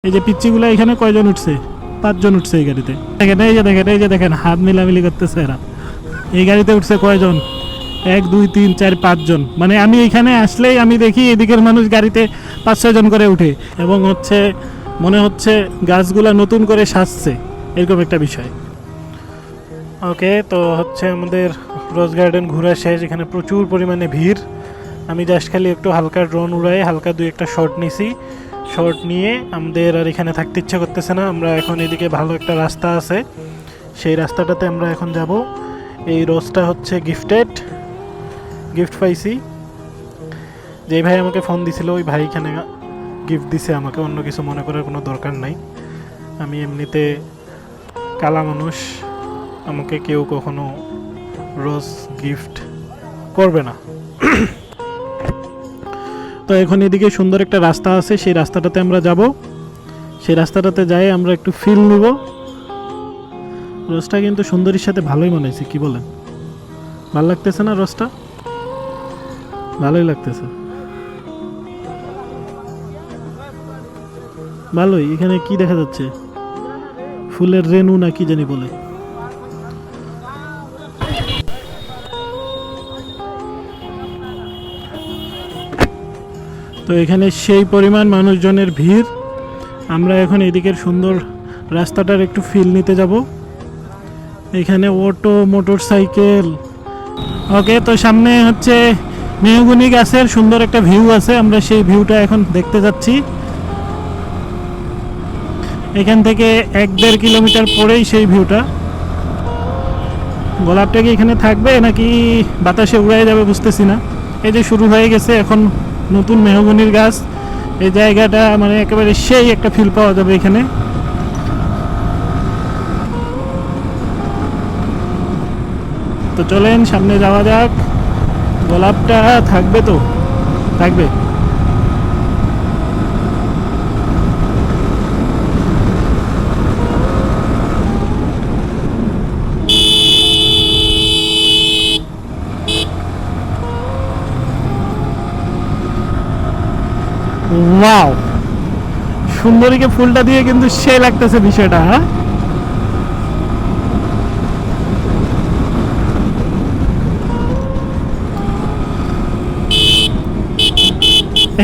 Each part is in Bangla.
এই যে পিচ্চিগুলো এখানে কয়জন উঠছে? 5 জন উঠছে এই গাড়িতে। দেখেন এই যে দেখেন হাত মিলামিলি করতেছে এরা। এই গাড়িতে উঠছে কয়জন? 1 2 3 4 5 জন। মানে আমি এখানে আসলেই আমি দেখি এদিকের মানুষ গাড়িতে 5-6 জন করে উঠে এবং হচ্ছে মনে হচ্ছে গাছগুলা নতুন করে সাজছে, এরকম একটা বিষয়। ওকে, তো হচ্ছে আমাদের রোজ গার্ডেন ঘোরা শেষ। এখানে প্রচুর পরিমাণে ভিড়। আমি জাস্ট খালি একটু হালকা ড্রোন উড়াই, হালকা 2-1টা শট নিছি। শট নিয়ে আমাদের আর এখানে থাকতে ইচ্ছা করতেছে না। আমরা এখন এদিকে ভালো একটা রাস্তা আছে, সেই রাস্তাটাতে আমরা এখন যাব। এই রোজটা হচ্ছে গিফট পাইছি। যে ভাই আমাকে ফোন দিছিল ওই ভাই এখানে গিফট দিছে আমাকে, অন্য কিছু মনে করার কোনো দরকার নাই। আমি এমনিতে কালা মানুষ, আমাকে কেউ কখনো রোজ গিফট করবে না। তো এখন এদিকে সুন্দর একটা রাস্তা আছে, সেই রাস্তাটাতে আমরা যাব। সেই রাস্তাটাতে যাই আমরা একটু ফিল নিব। রোজটা কিন্তু সুন্দরীর সাথে ভালোই মানাইছে, কি বলেন? ভালো লাগতেছে না রোজটা? ভালোই লাগতেছে, ভালোই। এখানে কি দেখা যাচ্ছে? ফুলের রেণু না কি জানি বলে। তো এখানে সেই পরিমাণ মানুষজনের ভিড়। আমরা এখন এদিকের সুন্দর রাস্তাটার একটু ফিল নিতে যাব। এখানে অটো, মোটর সাইকেল। ওকে, তো সামনে হচ্ছে মেহগনি গাছের সুন্দর একটা ভিউ আছে, আমরা সেই ভিউটা এখন দেখতে যাচ্ছি। এখান থেকে 1-1.5 কিলোমিটার পরেই সেই ভিউটা। গোলাপটা কি এখানে থাকবে নাকি বাতাসে উড়াই যাবে বুঝতেছি না। এই যে শুরু হয়ে গেছে এখন নতুন মেহগনির গাছ। এই জায়গাটা মানে একেবারে সেই একটা ফিল পাওয়া যাবে এখানে। তো চলেন সামনে যাওয়া যাক। গোলাপটা থাকবে তো? থাকবে। ওয়াও, সুন্দরীকে ফুলটা দিয়ে কিন্তু সেই লাগতেছে বিষয়টা। হ্যাঁ,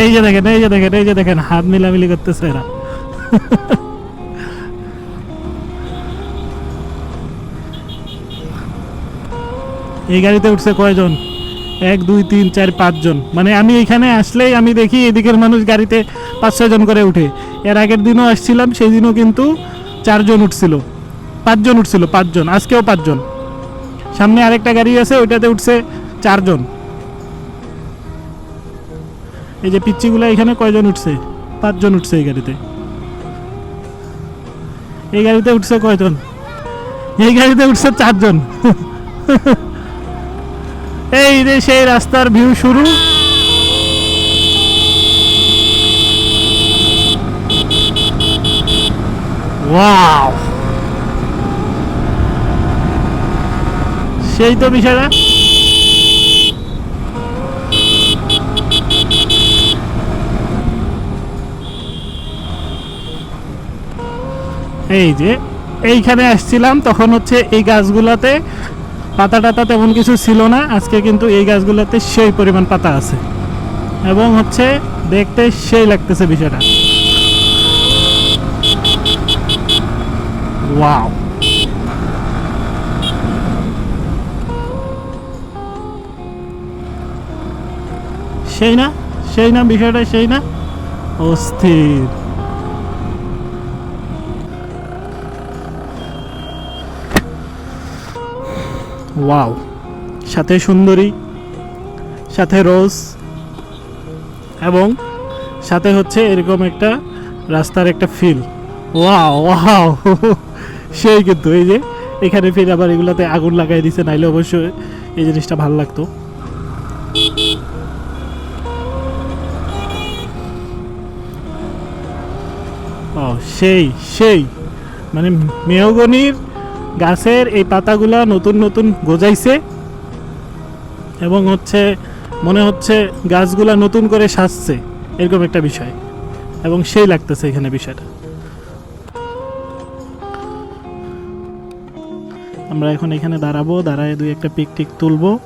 এই যে দেখেন হাত মিলামিলি করতেছে এরা। এই গাড়িতে উঠছে কয়জন? 1 2 3 4 5 জন। মানে আমি এখানে আসলেই আমি দেখি এদিকের মানুষ গাড়িতে 5-6 জন করে উঠে। এর আগের দিনও আসছিলাম, সেই দিনও কিন্তু 4 জন উঠছিল, 5 জন উঠছিল, 5 জন। আজকেও 5 জন। সামনে আরেকটা গাড়ি আছে, ওইটাতে উঠছে 4 জন। এই যে পিচ্চিগুলো এখানে কয়জন উঠছে? 5 জন উঠছে এই গাড়িতে। এই গাড়িতে উঠছে কয়জন? এই গাড়িতে উঠছে 4 জন। এই যে সেই রাস্তার ভিউ শুরু। ওয়াও, সেই তো বিষয়টা। এই যে এইখানে আসছিলাম তখন হচ্ছে এই গাছগুলাতে পাতা টাতা তেমন কিছু ছিল না। আজকে কিন্তু এই গাছগুলোতে সেই পরিমাণ পাতা আছে এবং হচ্ছে দেখতে সেই লাগতেছে বিষয়টা। ওয়াও, সেই না বিষয়টা, সেই না? অস্থির। ওয়াও, সাথে সুন্দরী, সাথে রোজ এবং সাথে হচ্ছে এরকম একটা রাস্তার একটা ফিল। ওয়াও ওয়াও, সেই কিন্তু এই যে এখানে ফির আবার এগুলাতে আগুন লাগাই দিছে, নাইলে অবশ্যই এই জিনিসটা ভালো লাগতো। ও সেই মানে মেহগনির গাছের এই পাতাগুলা নতুন নতুন গজাইছে এবং হচ্ছে মনে হচ্ছে গাছগুলা নতুন করে সাজছে, এরকম একটা বিষয়। এবং সেই লাগতেছে এখানে বিষয়টা। আমরা এখন এখানে দাঁড়াবো, দাঁড়ায় দুই একটা পিক টিক তুলবো।